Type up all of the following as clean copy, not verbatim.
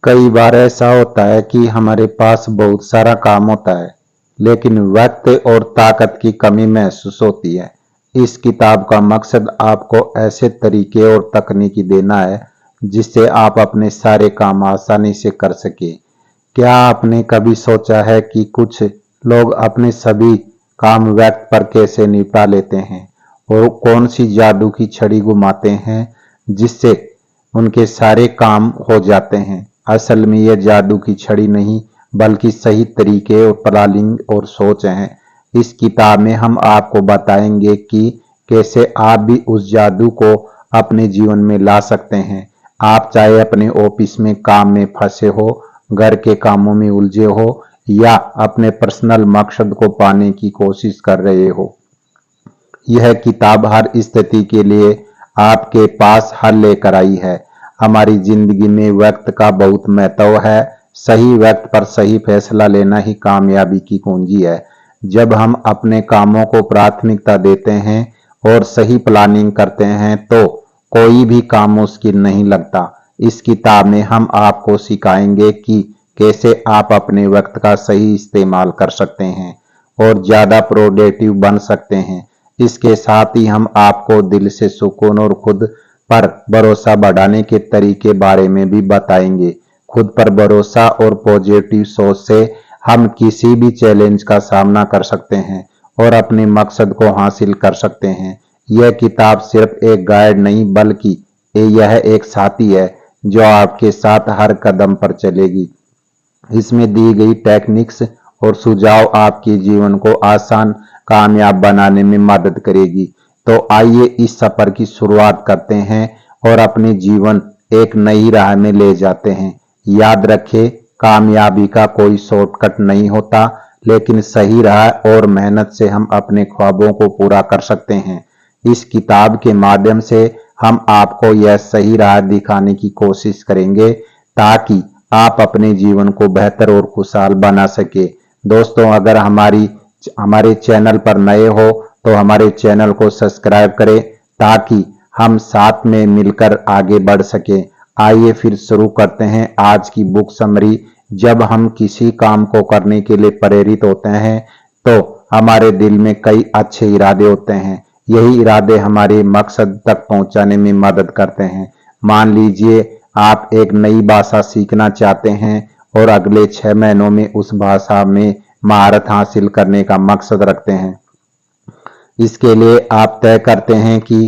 कई बार ऐसा होता है कि हमारे पास बहुत सारा काम होता है, लेकिन वक्त और ताकत की कमी महसूस होती है। इस किताब का मकसद आपको ऐसे तरीके और तकनीकी देना है जिससे आप अपने सारे काम आसानी से कर सके। क्या आपने कभी सोचा है कि कुछ लोग अपने सभी काम वक्त पर कैसे निपटा लेते हैं और कौन सी जादू की छड़ी घुमाते हैं जिससे उनके सारे काम हो जाते हैं। असल में यह जादू की छड़ी नहीं, बल्कि सही तरीके और प्लानिंग और सोच है। इस किताब में हम आपको बताएंगे कि कैसे आप भी उस जादू को अपने जीवन में ला सकते हैं। आप चाहे अपने ऑफिस में काम में फंसे हो, घर के कामों में उलझे हो या अपने पर्सनल मकसद को पाने की कोशिश कर रहे हो, यह किताब हर स्थिति के लिए आपके पास हल लेकर आई है। हमारी जिंदगी में वक्त का बहुत महत्व है। सही वक्त पर सही फैसला लेना ही कामयाबी की कुंजी है। जब हम अपने कामों को प्राथमिकता देते हैं और सही प्लानिंग करते हैं तो कोई भी काम मुश्किल नहीं लगता। इस किताब में हम आपको सिखाएंगे कि कैसे आप अपने वक्त का सही इस्तेमाल कर सकते हैं और ज्यादा प्रोडक्टिव बन सकते हैं। इसके साथ ही हम आपको दिल से सुकून और खुद पर भरोसा बढ़ाने के तरीके बारे में भी बताएंगे। खुद पर भरोसा और पॉजिटिव सोच से हम किसी भी चैलेंज का सामना कर सकते हैं और अपने मकसद को हासिल कर सकते हैं। यह किताब सिर्फ एक गाइड नहीं, बल्कि यह एक साथी है जो आपके साथ हर कदम पर चलेगी। इसमें दी गई टेक्निक्स और सुझाव आपके जीवन को आसान, कामयाब बनाने में मदद करेगी। तो आइए इस सफर की शुरुआत करते हैं और अपने जीवन एक नई राह में ले जाते हैं। याद रखें, कामयाबी का कोई शॉर्टकट नहीं होता, लेकिन सही राह और मेहनत से हम अपने ख्वाबों को पूरा कर सकते हैं। इस किताब के माध्यम से हम आपको यह सही राह दिखाने की कोशिश करेंगे ताकि आप अपने जीवन को बेहतर और खुशहाल बना सके। दोस्तों, अगर हमारे चैनल पर नए हो तो हमारे चैनल को सब्सक्राइब करें ताकि हम साथ में मिलकर आगे बढ़ सके। आइए फिर शुरू करते हैं आज की बुक समरी। जब हम किसी काम को करने के लिए प्रेरित होते हैं तो हमारे दिल में कई अच्छे इरादे होते हैं। यही इरादे हमारे मकसद तक पहुंचाने में मदद करते हैं। मान लीजिए आप एक नई भाषा सीखना चाहते हैं और अगले 6 महीनों में उस भाषा में महारत हासिल करने का मकसद रखते हैं। इसके लिए आप तय करते हैं कि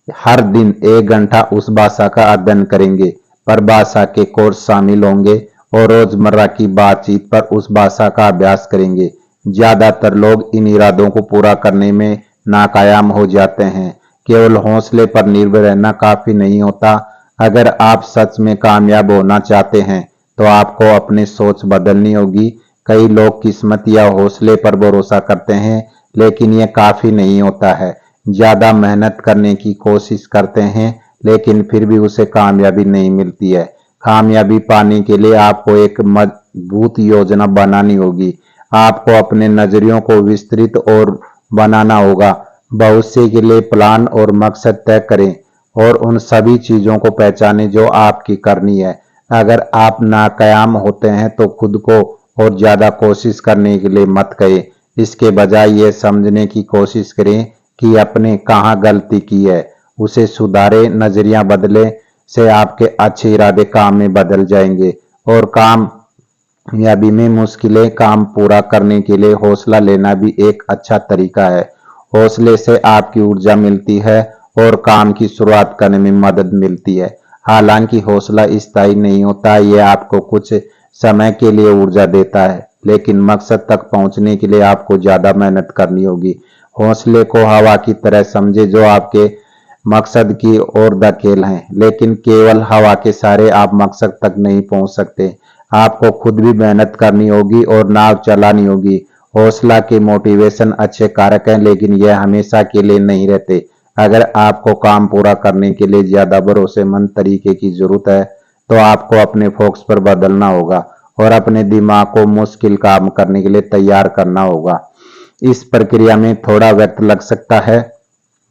हर दिन 1 घंटा उस भाषा का अध्ययन करेंगे, पर भाषा के कोर्स शामिल होंगे और रोजमर्रा की बातचीत पर उस भाषा का अभ्यास करेंगे। ज्यादातर लोग इन इरादों को पूरा करने में नाकाम हो जाते हैं। केवल हौसले पर निर्भर रहना काफी नहीं होता। अगर आप सच में कामयाब होना चाहते हैं तो आपको अपनी सोच बदलनी होगी। कई लोग किस्मत या हौसले पर भरोसा करते हैं, लेकिन यह काफी नहीं होता है। ज्यादा मेहनत करने की कोशिश करते हैं, लेकिन फिर भी उसे कामयाबी नहीं मिलती है। कामयाबी पाने के लिए आपको एक मजबूत योजना बनानी होगी। आपको अपने नजरियों को विस्तृत और बनाना होगा। भविष्य के लिए प्लान और मकसद तय करें और उन सभी चीजों को पहचानें जो आपकी करनी है। अगर आप नाकाम होते हैं तो खुद को और ज्यादा कोशिश करने के लिए मत कहें। इसके बजाय यह समझने की कोशिश करें कि आपने कहाँ गलती की है, उसे सुधारें। नजरिया बदले से आपके अच्छे इरादे काम में बदल जाएंगे और कामयाबी में मुश्किलें काम पूरा करने के लिए हौसला लेना भी एक अच्छा तरीका है। हौसले से आपकी ऊर्जा मिलती है और काम की शुरुआत करने में मदद मिलती है। हालांकि हौसला स्थायी नहीं होता, यह आपको कुछ समय के लिए ऊर्जा देता है, लेकिन मकसद तक पहुंचने के लिए आपको ज्यादा मेहनत करनी होगी। हौसले को हवा की तरह समझे जो आपके मकसद की ओर धकेल है, लेकिन केवल हवा के सहारे आप मकसद तक नहीं पहुंच सकते। आपको खुद भी मेहनत करनी होगी और नाव चलानी होगी। हौसला के मोटिवेशन अच्छे कारक हैं, लेकिन यह हमेशा के लिए नहीं रहते। अगर आपको काम पूरा करने के लिए ज्यादा भरोसेमंद तरीके की जरूरत है तो आपको अपने फोकस पर बदलना होगा और अपने दिमाग को मुश्किल काम करने के लिए तैयार करना होगा। इस प्रक्रिया में थोड़ा वक्त लग सकता है,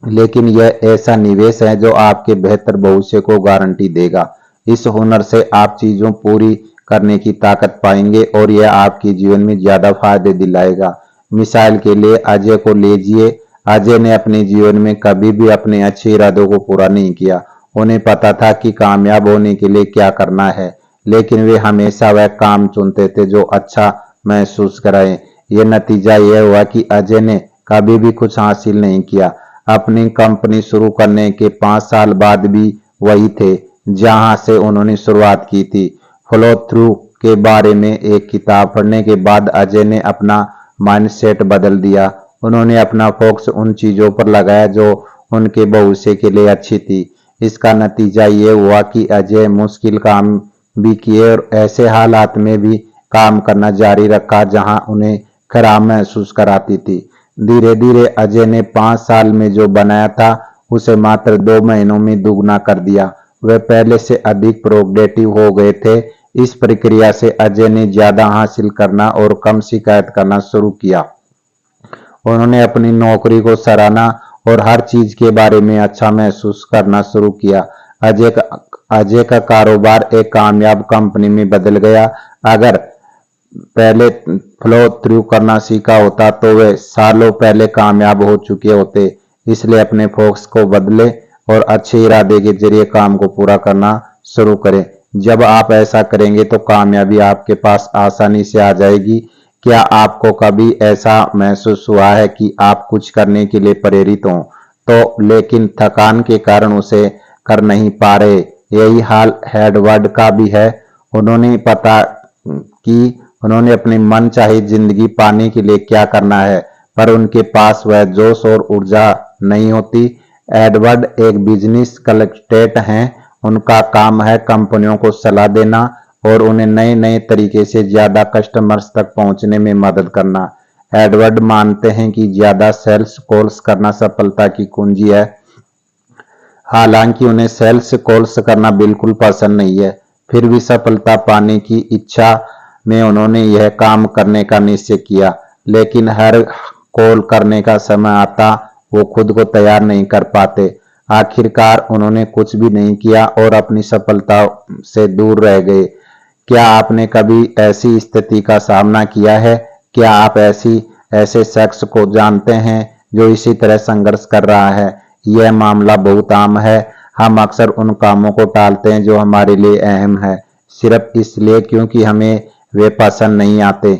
लेकिन यह ऐसा निवेश है जो आपके बेहतर भविष्य को गारंटी देगा। इस हुनर से आप चीजों पूरी करने की ताकत पाएंगे और यह आपके जीवन में ज्यादा फायदे दिलाएगा। मिसाल के लिए अजय को लीजिए। अजय ने अपने जीवन में कभी भी अपने अच्छे इरादों को पूरा नहीं किया। उन्हें पता था कि कामयाब होने के लिए क्या करना है, लेकिन वे हमेशा वह काम चुनते थे जो अच्छा महसूस कराए। ये नतीजा यह हुआ कि अजय ने कभी भी कुछ हासिल नहीं किया। अपनी कंपनी शुरू करने के 5 साल बाद भी वही थे जहां से उन्होंने शुरुआत की थी। फॉलो थ्रू के बारे में एक किताब पढ़ने के बाद अजय ने अपना माइंडसेट बदल दिया। उन्होंने अपना फोकस उन चीजों पर लगाया जो उनके भविष्य के लिए अच्छी थी। इसका नतीजा ये हुआ कि अजय मुश्किल काम भी किए और ऐसे हालात में भी काम करना जारी रखा जहां उन्हें खराब महसूस कराती थी। धीरे धीरे अजय ने 5 साल में जो बनाया था उसे मात्र 2 महीनों में दुगना कर दिया। वे पहले से अधिक प्रोडक्टिव हो गए थे। इस प्रक्रिया से अजय ने ज्यादा हासिल करना और कम शिकायत करना शुरू किया। उन्होंने अपनी नौकरी को सराहना और हर चीज के बारे में अच्छा महसूस करना शुरू किया। अजय का कारोबार एक कामयाब कंपनी में बदल गया। अगर पहले फ्लो थ्रू करना सीखा होता तो वे सालों पहले कामयाब हो चुके होते। इसलिए अपने फोकस को बदले और अच्छे इरादे के जरिए काम को पूरा करना शुरू करें। जब आप ऐसा करेंगे तो कामयाबी आपके पास आसानी से आ जाएगी। क्या आपको कभी ऐसा महसूस हुआ है कि आप कुछ करने के लिए प्रेरित हों तो लेकिन थकान के कारण उसे कर नहीं पा रहे? यही हाल एडवर्ड का भी है। उन्होंने पता कि उन्होंने अपनी मन चाही जिंदगी पाने के लिए क्या करना है, पर उनके पास वह जोश और ऊर्जा नहीं होती। एडवर्ड एक बिजनेस कंसल्टेंट हैं। उनका काम है कंपनियों को सलाह देना और उन्हें नए नए तरीके से ज्यादा कस्टमर्स तक पहुंचने में मदद करना। एडवर्ड मानते हैं कि ज्यादा सेल्स कॉल्स करना सफलता की कुंजी है। हालांकि उन्हें सेल्स कॉल्स करना बिल्कुल पसंद नहीं है, फिर भी सफलता पाने की इच्छा में उन्होंने यह काम करने का निश्चय किया। लेकिन हर कॉल करने का समय आता वो खुद को तैयार नहीं कर पाते। आखिरकार उन्होंने कुछ भी नहीं किया और अपनी सफलता से दूर रह गए। क्या आपने कभी ऐसी स्थिति का सामना किया है? क्या आप ऐसे शख्स को जानते हैं जो इसी तरह संघर्ष कर रहा है? यह मामला बहुत आम है। हम अक्सर उन कामों को टालते हैं जो हमारे लिए अहम है, सिर्फ इसलिए क्योंकि हमें वे पसंद नहीं आते।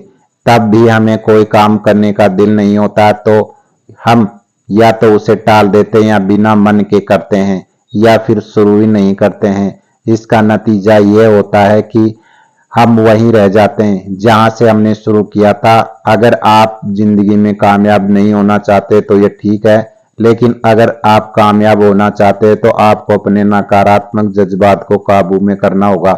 तब भी हमें कोई काम करने का दिल नहीं होता तो हम या तो उसे टाल देते हैं या बिना मन के करते हैं या फिर शुरू ही नहीं करते हैं। इसका नतीजा यह होता है कि हम वहीं रह जाते हैं जहां से हमने शुरू किया था। अगर आप जिंदगी में कामयाब नहीं होना चाहते तो यह ठीक है, लेकिन अगर आप कामयाब होना चाहते हैं तो आपको अपने नकारात्मक जज्बात को काबू में करना होगा।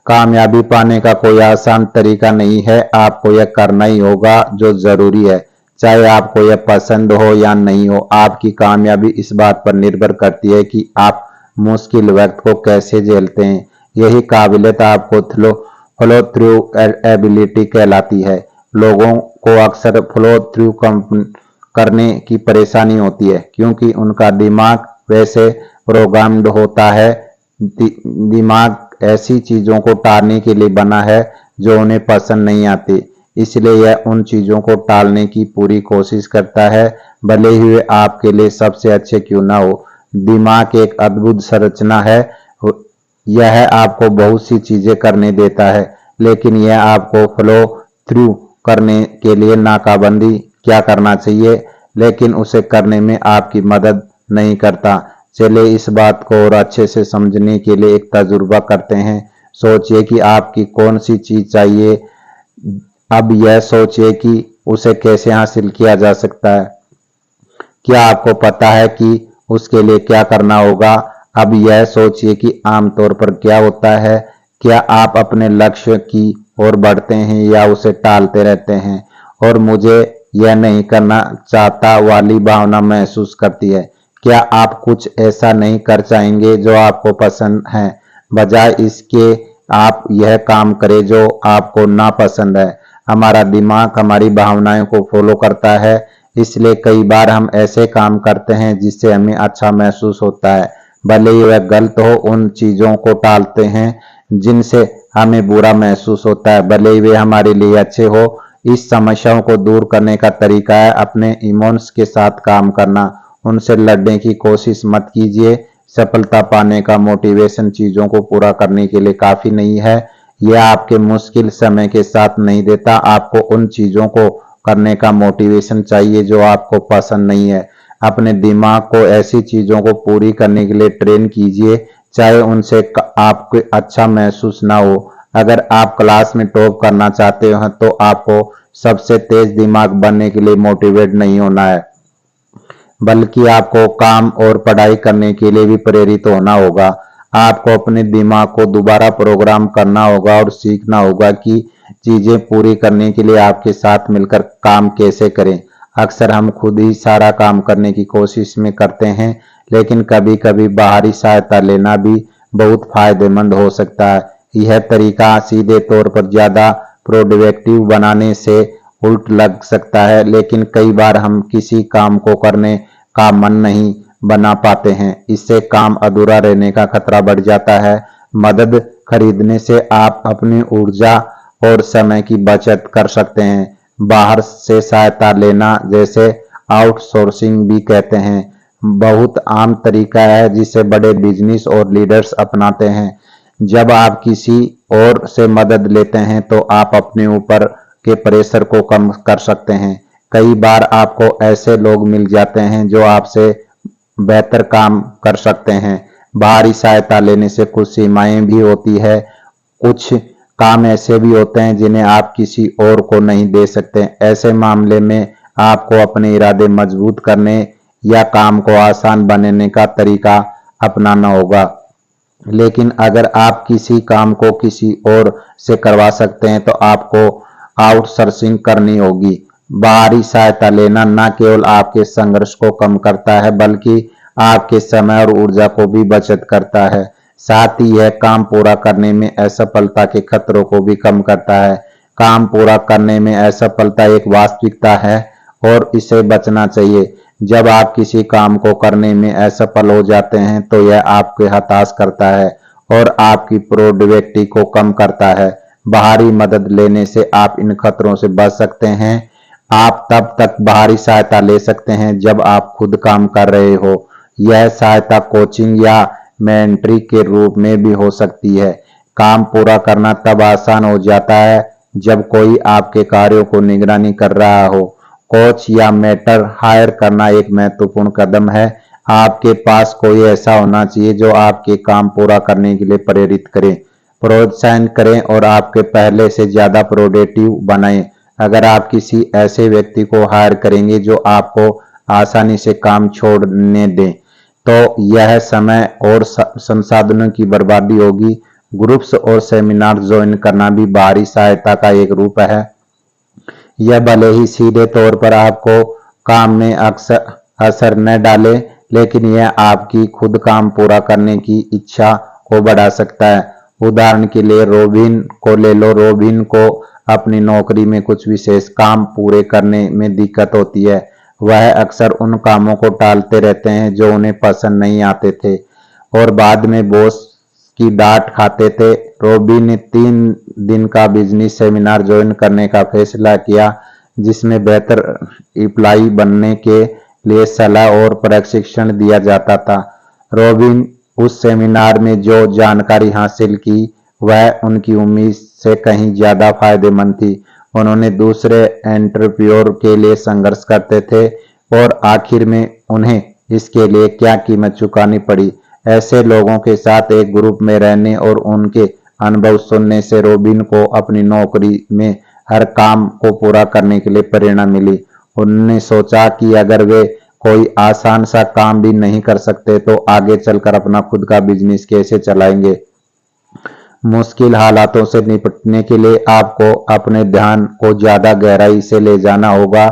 कामयाबी पाने का कोई आसान तरीका नहीं है, आपको यह करना ही होगा जो जरूरी है, चाहे आपको यह पसंद हो या नहीं हो। आपकी कामयाबी इस बात पर निर्भर करती है कि आप मुश्किल वक्त को कैसे झेलते हैं। यही काबिलियत आपको फ्लो थ्रू एबिलिटी कहलाती है। लोगों को अक्सर फ्लो थ्रू करने की परेशानी होती है क्योंकि उनका दिमाग वैसे प्रोग्राम्ड होता है। दिमाग ऐसी चीजों को टालने के लिए बना है जो उन्हें पसंद नहीं आती, इसलिए यह उन चीजों को टालने की पूरी कोशिश करता है, भले ही वे आपके लिए सबसे अच्छे क्यों ना हो। दिमाग एक अद्भुत संरचना है। यह आपको बहुत सी चीजें करने देता है, लेकिन यह आपको फ्लो थ्रू करने के लिए नाकाबंदी क्या करना चाहिए, लेकिन उसे करने में आपकी मदद नहीं करता। चलिए इस बात को और अच्छे से समझने के लिए एक तजुर्बा करते हैं। सोचिए कि आपकी कौन सी चीज चाहिए। अब यह सोचिए कि उसे कैसे हासिल किया जा सकता है। क्या आपको पता है कि उसके लिए क्या करना होगा? अब यह सोचिए कि आमतौर पर क्या होता है। क्या आप अपने लक्ष्य की ओर बढ़ते हैं या उसे टालते रहते हैं और मुझे यह नहीं करना चाहता वाली भावना महसूस करती है? क्या आप कुछ ऐसा नहीं कर चाहेंगे जो आपको पसंद है, बजाय इसके आप यह काम करें जो आपको नापसंद है? हमारा दिमाग हमारी भावनाओं को फॉलो करता है, इसलिए कई बार हम ऐसे काम करते हैं जिससे हमें अच्छा महसूस होता है, भले ही वह गलत हो। उन चीजों को टालते हैं जिनसे हमें बुरा महसूस होता है, भले ही वे हमारे लिए अच्छे हो। इस समस्याओं को दूर करने का तरीका है अपने इमोशंस के साथ काम करना। उनसे लड़ने की कोशिश मत कीजिए। सफलता पाने का मोटिवेशन चीजों को पूरा करने के लिए काफी नहीं है। यह आपके मुश्किल समय के साथ नहीं देता। आपको उन चीजों को करने का मोटिवेशन चाहिए जो आपको पसंद नहीं है। अपने दिमाग को ऐसी चीजों को पूरी करने के लिए ट्रेन कीजिए चाहे उनसे आपको अच्छा महसूस ना हो। अगर आप क्लास में टॉप करना चाहते हो तो आपको सबसे तेज दिमाग बनने के लिए मोटिवेट नहीं होना है, बल्कि आपको काम और पढ़ाई करने के लिए भी प्रेरित होना होगा। आपको अपने दिमाग को दोबारा प्रोग्राम करना होगा और सीखना होगा कि चीजें पूरी करने के लिए आपके साथ मिलकर काम कैसे करें। अक्सर हम खुद ही सारा काम करने की कोशिश में करते हैं, लेकिन कभी कभी बाहरी सहायता लेना भी बहुत फायदेमंद हो सकता है। यह तरीका सीधे तौर पर ज्यादा प्रोडक्टिव बनाने से उल्ट लग सकता है, लेकिन कई बार हम किसी काम को करने का मन नहीं बना पाते हैं। इससे काम अधूरा रहने का खतरा बढ़ जाता है। मदद खरीदने से आप अपनी ऊर्जा और समय की बचत कर सकते हैं। बाहर से सहायता लेना, जैसे आउटसोर्सिंग भी कहते हैं, बहुत आम तरीका है जिसे बड़े बिजनेस और लीडर्स अपनाते हैं। जब आप किसी और से मदद लेते हैं तो आप अपने ऊपर के प्रेशर को कम कर सकते हैं। कई बार आपको ऐसे लोग मिल जाते हैं जो आपसे बेहतर काम कर सकते हैं। बाहरी सहायता लेने से कुछ सीमाएं भी होती है। कुछ काम ऐसे भी होते हैं जिन्हें आप किसी और को नहीं दे सकते। ऐसे मामले में आपको अपने इरादे मजबूत करने या काम को आसान बनाने का तरीका अपनाना होगा। लेकिन अगर आप किसी काम को किसी और से करवा सकते हैं तो आपको आउटसोर्सिंग करनी होगी। बाहरी सहायता लेना न केवल आपके संघर्ष को कम करता है, बल्कि आपके समय और ऊर्जा को भी बचत करता है। साथ ही यह काम पूरा करने में असफलता के खतरों को भी कम करता है। काम पूरा करने में असफलता एक वास्तविकता है और इसे बचना चाहिए। जब आप किसी काम को करने में असफल हो जाते हैं तो यह आपको हताश करता है और आपकी प्रोडक्टिविटी को कम करता है। बाहरी मदद लेने से आप इन खतरों से बच सकते हैं। आप तब तक बाहरी सहायता ले सकते हैं जब आप खुद काम कर रहे हो। यह सहायता कोचिंग या मेंटरी के रूप में भी हो सकती है। काम पूरा करना तब आसान हो जाता है जब कोई आपके कार्यों को निगरानी कर रहा हो। कोच या मेंटर हायर करना एक महत्वपूर्ण कदम है। आपके पास कोई ऐसा होना चाहिए जो आपके काम पूरा करने के लिए प्रेरित करे, प्रोत्साहन करें और आपके पहले से ज्यादा प्रोडक्टिव बनाएं। अगर आप किसी ऐसे व्यक्ति को हायर करेंगे जो आपको आसानी से काम छोड़ने दें, तो यह समय और संसाधनों की बर्बादी होगी। ग्रुप्स और सेमिनार ज्वाइन करना भी बाहरी सहायता का एक रूप है। यह भले ही सीधे तौर पर आपको काम में अक्सर असर न डाले, लेकिन यह आपकी खुद काम पूरा करने की इच्छा को बढ़ा सकता है। उदाहरण के लिए रोबिन को ले लो। रोबिन को अपनी नौकरी में कुछ विशेष काम पूरे करने में दिक्कत होती है। वह अक्सर उन कामों को टालते रहते हैं जो उन्हें पसंद नहीं आते थे और बाद में बॉस की डांट खाते थे। रोबिन ने 3 दिन का बिजनेस सेमिनार ज्वाइन करने का फैसला किया, जिसमें बेहतर एम्प्लॉय बनने के लिए सलाह और प्रशिक्षण दिया जाता था। रोबिन उस सेमिनार में जो जानकारी हासिल की वह उनकी उम्मीद से कहीं ज्यादा फायदेमंद थी। उन्होंने दूसरे एंटरप्रेन्योर के लिए संघर्ष करते थे और आखिर में उन्हें इसके लिए क्या कीमत चुकानी पड़ी। ऐसे लोगों के साथ एक ग्रुप में रहने और उनके अनुभव सुनने से रोबिन को अपनी नौकरी में हर काम को पूरा करने के लिए प्रेरणा मिली। उन्होंने सोचा कि अगर वे कोई आसान सा काम भी नहीं कर सकते तो आगे चलकर अपना खुद का बिजनेस कैसे चलाएंगे। मुश्किल हालातों से निपटने के लिए आपको अपने ध्यान को ज्यादा गहराई से ले जाना होगा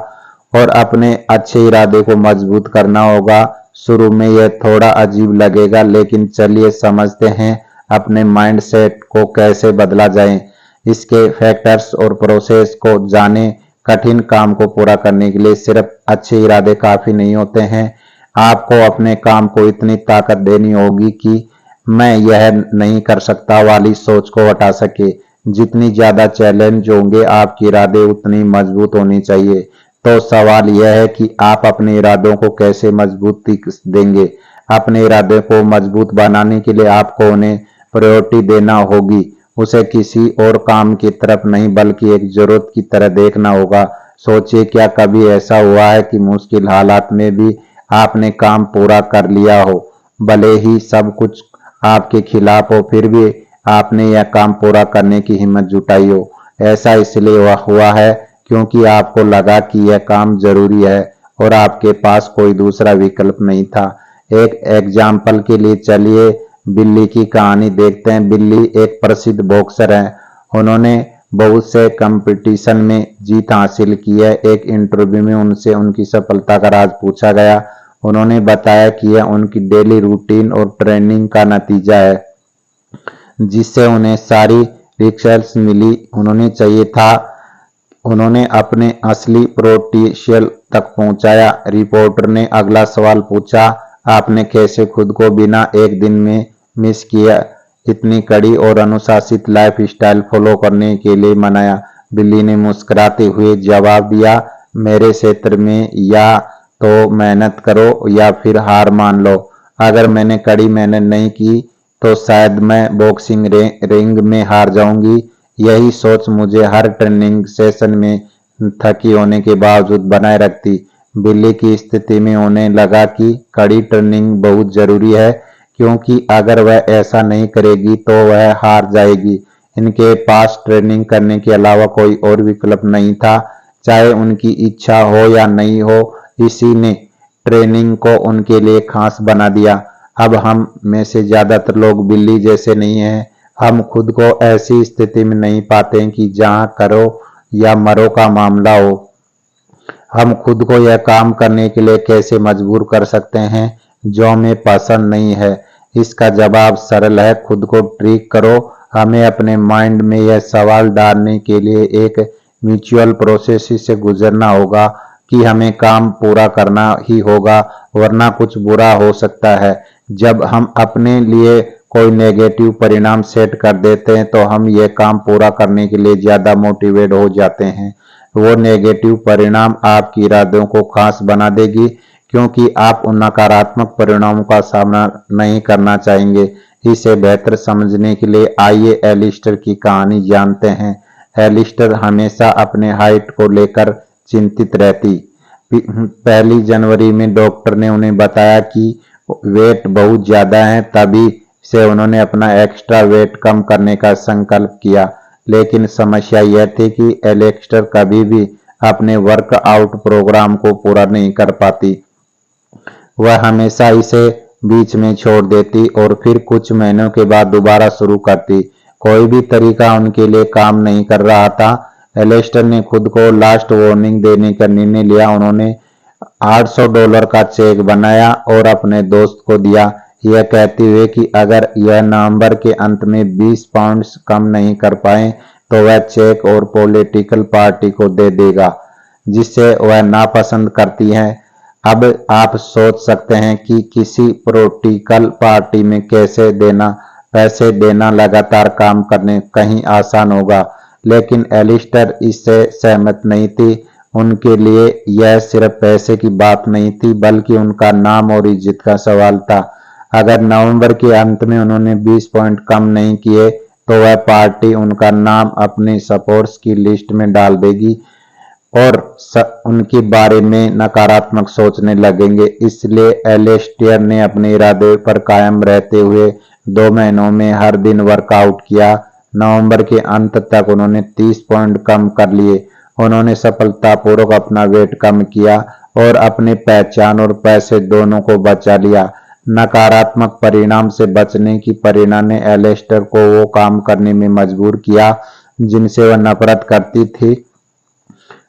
और अपने अच्छे इरादे को मजबूत करना होगा। शुरू में यह थोड़ा अजीब लगेगा, लेकिन चलिए समझते हैं अपने माइंडसेट को कैसे बदला जाए। इसके फैक्टर्स और प्रोसेस को जाने। कठिन काम को पूरा करने के लिए सिर्फ अच्छे इरादे काफी नहीं होते हैं। आपको अपने काम को इतनी ताकत देनी होगी कि मैं यह नहीं कर सकता वाली सोच को हटा सके। जितनी ज्यादा चैलेंज होंगे आपके इरादे उतनी मजबूत होनी चाहिए। तो सवाल यह है कि आप अपने इरादों को कैसे मजबूती देंगे। अपने इरादे को मजबूत बनाने के लिए आपको उन्हें प्रायोरिटी देना होगी। उसे किसी और काम की तरफ नहीं बल्कि एक जरूरत की तरह देखना होगा। सोचिए, क्या कभी ऐसा हुआ है कि मुश्किल हालात में भी आपने काम पूरा कर लिया हो, भले ही सब कुछ आपके खिलाफ हो, फिर भी आपने यह काम पूरा करने की हिम्मत जुटाई हो। ऐसा इसलिए हुआ है क्योंकि आपको लगा कि यह काम जरूरी है और आपके पास कोई दूसरा विकल्प नहीं था। एक एग्जाम्पल के लिए चलिए बिल्ली की कहानी देखते हैं। बिल्ली एक प्रसिद्ध बॉक्सर है। उन्होंने बहुत से कंपटीशन में जीत हासिल की है। एक इंटरव्यू में उनसे उनकी सफलता का राज पूछा गया। उन्होंने बताया कि यह उनकी डेली रूटीन और ट्रेनिंग का नतीजा है, जिससे उन्हें सारी रिजल्ट्स मिली उन्होंने चाहिए था। उन्होंने अपने असली पोटेंशियल तक पहुंचाया। रिपोर्टर ने अगला सवाल पूछा, आपने कैसे खुद को बिना एक दिन में मिस किया इतनी कड़ी और अनुशासित लाइफ स्टाइल फॉलो करने के लिए मनाया। बिल्ली ने मुस्कुराते हुए जवाब दिया, मेरे क्षेत्र में या तो मेहनत करो या फिर हार मान लो। अगर मैंने कड़ी मेहनत नहीं की तो शायद मैं बॉक्सिंग रिंग में हार जाऊंगी। यही सोच मुझे हर ट्रेनिंग सेशन में थकी होने के बावजूद बनाए रखती। बिल्ली की स्थिति में उन्हें लगा कि कड़ी ट्रेनिंग बहुत जरूरी है, क्योंकि अगर वह ऐसा नहीं करेगी तो वह हार जाएगी। इनके पास ट्रेनिंग करने के अलावा कोई और विकल्प नहीं था, चाहे उनकी इच्छा हो या नहीं हो। इसी ने ट्रेनिंग को उनके लिए खास बना दिया। अब हम में से ज्यादातर लोग बिल्ली जैसे नहीं हैं। हम खुद को ऐसी स्थिति में नहीं पाते कि जहां करो या मरो का मामला हो। हम खुद को यह काम करने के लिए कैसे मजबूर कर सकते हैं जो हमें पसंद नहीं है। इसका जवाब सरल है, खुद को ट्रिक करो। हमें अपने माइंड में यह सवाल डालने के लिए एक म्यूचुअल प्रोसेस से गुजरना होगा कि हमें काम पूरा करना ही होगा, वरना कुछ बुरा हो सकता है। जब हम अपने लिए कोई नेगेटिव परिणाम सेट कर देते हैं तो हम यह काम पूरा करने के लिए ज्यादा मोटिवेट हो जाते हैं। वो नेगेटिव परिणाम आपकी इरादों को खास बना देगी, क्योंकि आप उन नकारात्मक परिणामों का सामना नहीं करना चाहेंगे। इसे बेहतर समझने के लिए आइए एलिस्टर की कहानी जानते हैं। एलिस्टर हमेशा अपने हाइट को लेकर चिंतित रहती। 1 जनवरी में डॉक्टर ने उन्हें बताया कि वेट बहुत ज्यादा है। तभी से उन्होंने अपना एक्स्ट्रा वेट कम करने का संकल्प किया। लेकिन समस्या यह थी कि एलिस्टर कभी भी अपने वर्कआउट प्रोग्राम को पूरा नहीं कर पाती। वह हमेशा इसे बीच में छोड़ देती और फिर कुछ महीनों के बाद दोबारा शुरू करती। कोई भी तरीका उनके लिए काम नहीं कर रहा था। एलिस्टर ने खुद को लास्ट वार्निंग देने का निर्णय लिया। उन्होंने $800 का चेक बनाया और अपने दोस्त को दिया, यह कहते हुए कि अगर यह नवंबर के अंत में 20 पाउंड कम नहीं कर पाए तो वह चेक और पॉलिटिकल पार्टी को दे देगा जिसे वह नापसंद करती है। अब आप सोच सकते हैं कि किसी पॉलिटिकल पार्टी में पैसे देना लगातार काम करने कहीं आसान होगा, लेकिन एलिस्टर इससे सहमत नहीं थी। उनके लिए यह सिर्फ पैसे की बात नहीं थी, बल्कि उनका नाम और इज्जत का सवाल था। अगर नवंबर के अंत में उन्होंने 20 पॉइंट कम नहीं किए तो वह पार्टी उनका नाम अपने सपोर्ट्स की लिस्ट में डाल देगी और उनके बारे में नकारात्मक सोचने लगेंगे। इसलिए एलिस्टर ने अपने इरादे पर कायम रहते हुए 2 महीनों में हर दिन वर्कआउट किया। नवंबर के अंत तक उन्होंने 30 पॉइंट कम कर लिए। उन्होंने सफलतापूर्वक अपना वेट कम किया और अपने पहचान और पैसे दोनों को बचा लिया। नकारात्मक परिणाम से बचने की प्रेरणा ने एलिस्टर को वो काम करने में मजबूर किया जिनसे वह नफरत करती थी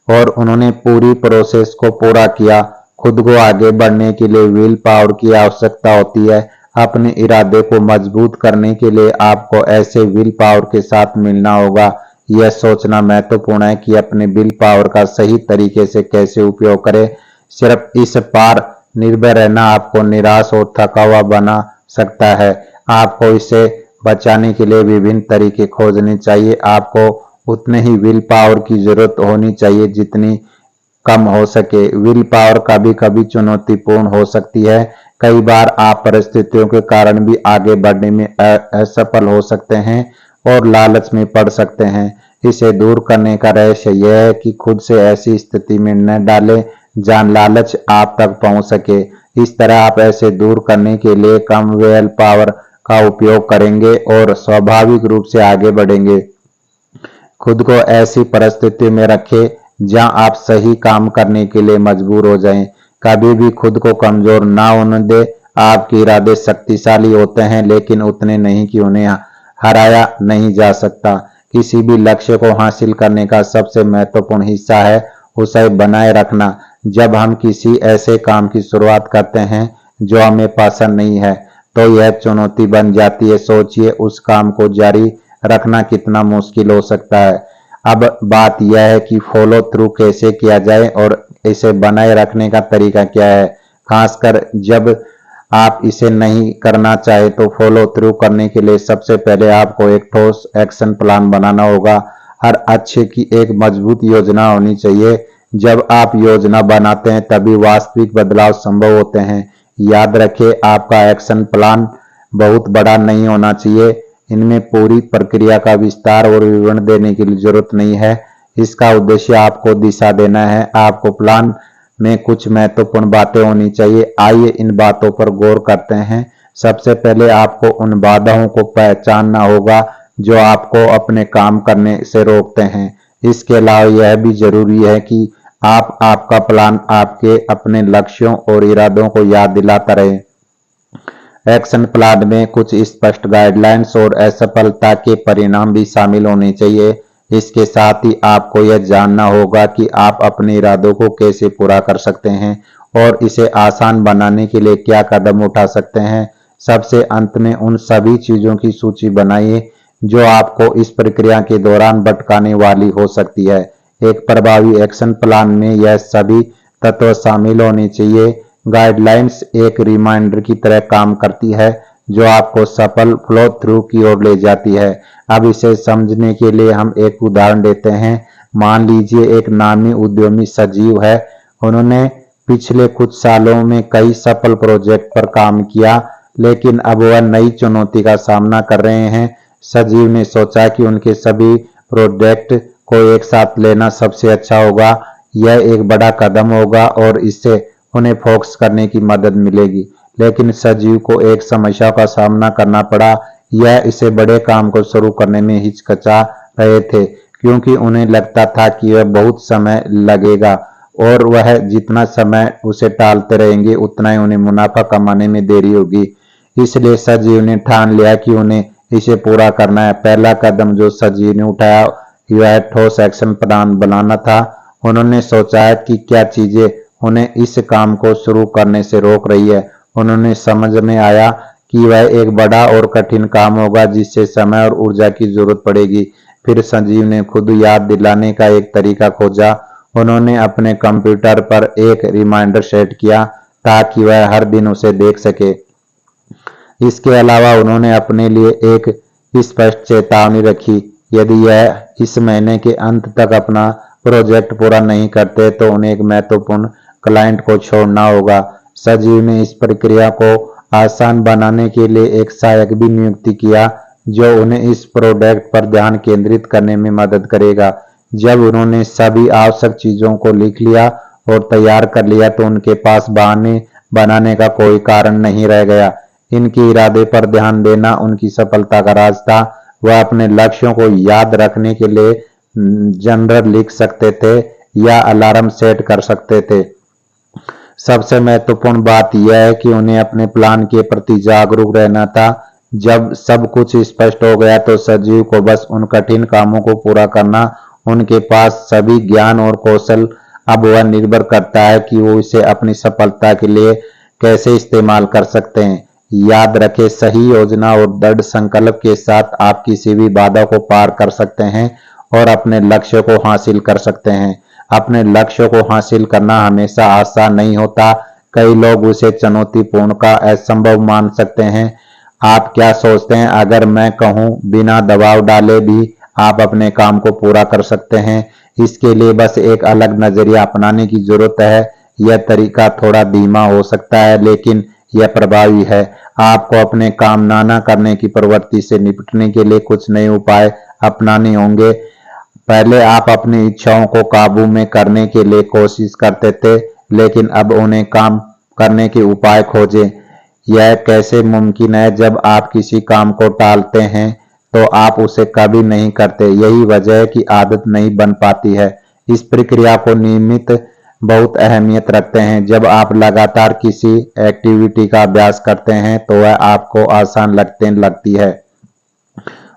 और उन्होंने पूरी प्रोसेस को पूरा किया। खुद को आगे बढ़ने के लिए विल पावर की आवश्यकता होती है। अपने इरादे को मजबूत करने के लिए आपको ऐसे विल पावर के साथ मिलना होगा। यह सोचना महत्वपूर्ण है कि अपने विल पावर का सही तरीके से कैसे उपयोग करें। सिर्फ इस पर निर्भर रहना आपको निराश और थका हुआ बना सकता है। आपको इसे बचाने के लिए विभिन्न तरीके खोजने चाहिए। आपको उतने ही विल पावर की जरूरत होनी चाहिए जितनी कम हो सके। विल पावर कभी कभी चुनौतीपूर्ण हो सकती है। कई बार आप परिस्थितियों के कारण भी आगे बढ़ने में असफल हो सकते हैं और लालच में पड़ सकते हैं। इसे दूर करने का रहस्य यह है कि खुद से ऐसी स्थिति में न डालें जहां लालच आप तक पहुंच सके। इस तरह आप ऐसे दूर करने के लिए कम विल पावर का उपयोग करेंगे और स्वाभाविक रूप से आगे बढ़ेंगे। खुद को ऐसी परिस्थिति में रखें जहां आप सही काम करने के लिए मजबूर हो जाएं। कभी भी खुद को कमजोर ना होने दें। आपके इरादे शक्तिशाली होते हैं लेकिन उतने नहीं कि उन्हें हराया नहीं जा सकता। किसी भी लक्ष्य को हासिल करने का सबसे महत्वपूर्ण हिस्सा है उसे बनाए रखना। जब हम किसी ऐसे काम की शुरुआत करते हैं जो हमें पसंद नहीं है तो यह चुनौती बन जाती है। सोचिए उस काम को जारी रखना कितना मुश्किल हो सकता है। अब बात यह है कि फॉलो थ्रू कैसे किया जाए और इसे बनाए रखने का तरीका क्या है। खासकर जब आप इसे नहीं करना चाहे तो फॉलो थ्रू करने के लिए सबसे पहले आपको एक ठोस एक्शन प्लान बनाना होगा। हर अच्छे की एक मजबूत योजना होनी चाहिए। जब आप योजना बनाते हैं तभी वास्तविक बदलाव संभव होते हैं। याद रखें आपका एक्शन प्लान बहुत बड़ा नहीं होना चाहिए। इनमें पूरी प्रक्रिया का विस्तार और विवरण देने की जरूरत नहीं है। इसका उद्देश्य आपको दिशा देना है। आपको प्लान में कुछ महत्वपूर्ण बातें होनी चाहिए। आइए इन बातों पर गौर करते हैं। सबसे पहले आपको उन बाधाओं को पहचानना होगा जो आपको अपने काम करने से रोकते हैं। इसके अलावा यह भी जरूरी है कि आप आपका प्लान आपके अपने लक्ष्यों और इरादों को याद दिलाता रहे। एक्शन प्लान में कुछ स्पष्ट गाइडलाइंस और असफलता के परिणाम भी शामिल होने चाहिए। इसके साथ ही आपको यह जानना होगा कि आप अपने इरादों को कैसे पूरा कर सकते हैं और इसे आसान बनाने के लिए क्या कदम उठा सकते हैं। सबसे अंत में उन सभी चीजों की सूची बनाइए जो आपको इस प्रक्रिया के दौरान भटकाने वाली हो सकती है। एक प्रभावी एक्शन प्लान में यह सभी तत्व शामिल होने चाहिए। गाइडलाइंस एक रिमाइंडर की तरह काम करती है जो आपको सफल फ्लो थ्रू की ओर ले जाती है। अब इसे समझने के लिए हम एक उदाहरण देते हैं। मान लीजिए एक नामी उद्यमी सजीव है। उन्होंने पिछले कुछ सालों में कई सफल प्रोजेक्ट पर काम किया लेकिन अब वह नई चुनौती का सामना कर रहे हैं। सजीव ने सोचा कि उनके सभी प्रोजेक्ट को एक साथ लेना सबसे अच्छा होगा। यह एक बड़ा कदम होगा और इससे उन्हें फोकस करने की मदद मिलेगी। लेकिन सजीव को एक समस्या का सामना करना पड़ा। यह इसे बड़े काम को शुरू करने में हिचकिचा रहे थे क्योंकि उन्हें लगता था कि वह बहुत समय लगेगा और वह जितना समय उसे टालते रहेंगे उतना ही उन्हें मुनाफा कमाने में देरी होगी। इसलिए सजीव ने ठान लिया कि उन्हें इसे पूरा करना है। पहला कदम जो सजीव ने उठाया वह ठोस एक्शन प्लान बनाना था। उन्होंने सोचा कि क्या चीजें उन्हें इस काम को शुरू करने से रोक रही है। उन्होंने समझ में आया कि वह एक बड़ा और कठिन काम होगा जिससे समय और ऊर्जा की जरूरत पड़ेगी। फिर संजीव ने खुद याद दिलाने का एक तरीका खोजा। उन्होंने अपने कंप्यूटर पर एक रिमाइंडर सेट किया ताकि वह हर दिन उसे देख सके। इसके अलावा उन्होंने अपने लिए एक स्पष्ट चेतावनी रखी। यदि यह इस महीने के अंत तक अपना प्रोजेक्ट पूरा नहीं करते तो उन्हें एक महत्वपूर्ण क्लाइंट को छोड़ना होगा। सजीव ने इस प्रक्रिया को आसान बनाने के लिए एक सहायक भी नियुक्त किया जो उन्हें इस प्रोजेक्ट पर ध्यान केंद्रित करने में मदद करेगा। जब उन्होंने सभी आवश्यक चीजों को लिख लिया और तैयार कर लिया तो उनके पास बहाने बनाने का कोई कारण नहीं रह गया। इनके इरादे पर ध्यान देना उनकी सफलता का राज था। वह अपने लक्ष्यों को याद रखने के लिए जनरल लिख सकते थे या अलार्म सेट कर सकते थे। सबसे महत्वपूर्ण बात यह है कि उन्हें अपने प्लान के प्रति जागरूक रहना था। जब सब कुछ स्पष्ट हो गया तो सजीव को बस उन कठिन कामों को पूरा करना। उनके पास सभी ज्ञान और कौशल। अब वह निर्भर करता है कि वो इसे अपनी सफलता के लिए कैसे इस्तेमाल कर सकते हैं। याद रखें सही योजना और दृढ़ संकल्प के साथ आप किसी भी बाधा को पार कर सकते हैं और अपने लक्ष्य को हासिल कर सकते हैं। अपने लक्ष्य को हासिल करना हमेशा आसान नहीं होता। कई लोग उसे चुनौतीपूर्ण का असंभव मान सकते हैं। आप क्या सोचते हैं? अगर मैं कहूं बिना दबाव डाले भी आप अपने काम को पूरा कर सकते हैं। इसके लिए बस एक अलग नजरिया अपनाने की जरूरत है। यह तरीका थोड़ा धीमा हो सकता है लेकिन यह प्रभावी है। आपको अपने काम ना करने की प्रवृत्ति से निपटने के लिए कुछ नए उपाय अपनाने होंगे। पहले आप अपनी इच्छाओं को काबू में करने के लिए कोशिश करते थे, लेकिन अब उन्हें काम करने के उपाय खोजें। यह कैसे मुमकिन है? जब आप किसी काम को टालते हैं तो आप उसे कभी नहीं करते। यही वजह है कि आदत नहीं बन पाती है। इस प्रक्रिया को नियमित बहुत अहमियत रखते हैं। जब आप लगातार किसी एक्टिविटी का अभ्यास करते हैं तो वह आपको आसान लगती है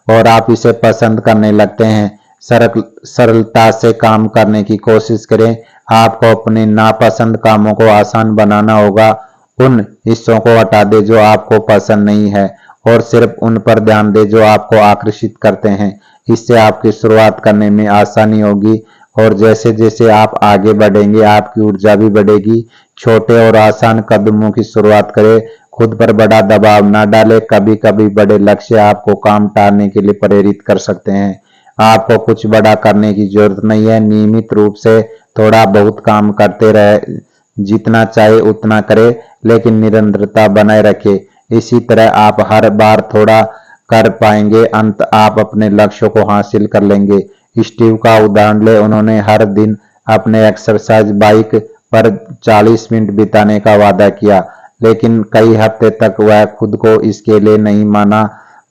और आप इसे पसंद करने लगते हैं। सरलता से काम करने की कोशिश करें। आपको अपने नापसंद कामों को आसान बनाना होगा। उन हिस्सों को हटा दें जो आपको पसंद नहीं है और सिर्फ उन पर ध्यान दें जो आपको आकर्षित करते हैं। इससे आपकी शुरुआत करने में आसानी होगी और जैसे जैसे आप आगे बढ़ेंगे आपकी ऊर्जा भी बढ़ेगी। छोटे और आसान कदमों की शुरुआत करें। खुद पर बड़ा दबाव न डालें। कभी कभी बड़े लक्ष्य आपको काम टालने के लिए प्रेरित कर सकते हैं। आपको कुछ बड़ा करने की जरूरत नहीं है। नियमित रूप से थोड़ा बहुत काम करते रहे। जितना चाहे उतना करें लेकिन निरंतरता बनाए रखें। इसी तरह आप हर बार थोड़ा कर पाएंगे। अंत आप अपने लक्ष्यों को हासिल कर लेंगे। स्टीव का उदाहरण ले। उन्होंने हर दिन अपने एक्सरसाइज बाइक पर 40 मिनट बिताने का वादा किया, लेकिन कई हफ्ते तक वह खुद को इसके लिए नहीं माना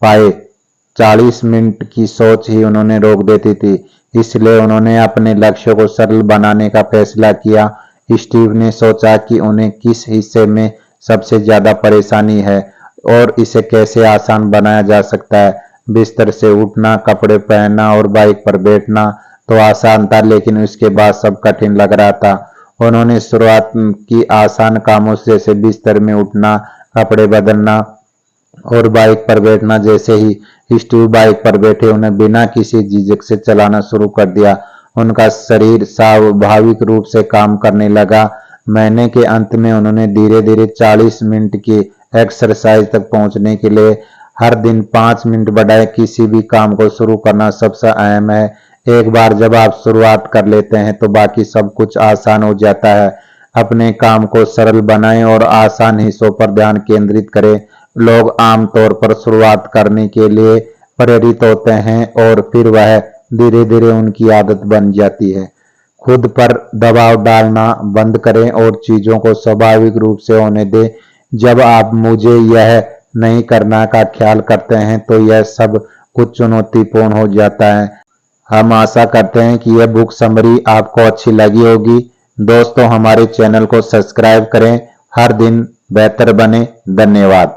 पाए। 40 मिनट की सोच ही उन्होंने रोक देती थी। इसलिए उन्होंने अपने लक्ष्य को सरल बनाने का फैसला किया। स्टीव ने सोचा कि उन्हें किस हिस्से में सबसे ज्यादा परेशानी है और इसे कैसे आसान बनाया जा सकता है। बिस्तर से उठना, कपड़े पहनना और बाइक पर बैठना तो आसान था, लेकिन उसके बाद सब कठिन लग रहा था। उन्होंने शुरुआत की आसान कामों से, जैसे बिस्तर में उठना, कपड़े बदलना और बाइक पर बैठना। जैसे ही स्टीव बाइक पर बैठे उन्हें बिना किसी झिझक से चलाना शुरू कर दिया। उनका शरीर स्वाभाविक रूप से काम करने लगा। महीने के अंत में उन्होंने धीरे धीरे 40 मिनट की एक्सरसाइज तक पहुंचने के लिए हर दिन 5 मिनट बढ़ाए। किसी भी काम को शुरू करना सबसे अहम है। एक बार जब आप शुरुआत कर लेते हैं तो बाकी सब कुछ आसान हो जाता है। अपने काम को सरल बनाएं और आसान हिस्सों पर ध्यान केंद्रित करें। लोग आमतौर पर शुरुआत करने के लिए प्रेरित होते हैं और फिर वह धीरे धीरे उनकी आदत बन जाती है। खुद पर दबाव डालना बंद करें और चीजों को स्वाभाविक रूप से होने दें। जब आप मुझे यह नहीं करना का ख्याल करते हैं तो यह सब कुछ चुनौतीपूर्ण हो जाता है। हम आशा करते हैं कि यह बुक समरी आपको अच्छी लगी होगी। दोस्तों, हमारे चैनल को सब्सक्राइब करें। हर दिन बेहतर बने। धन्यवाद।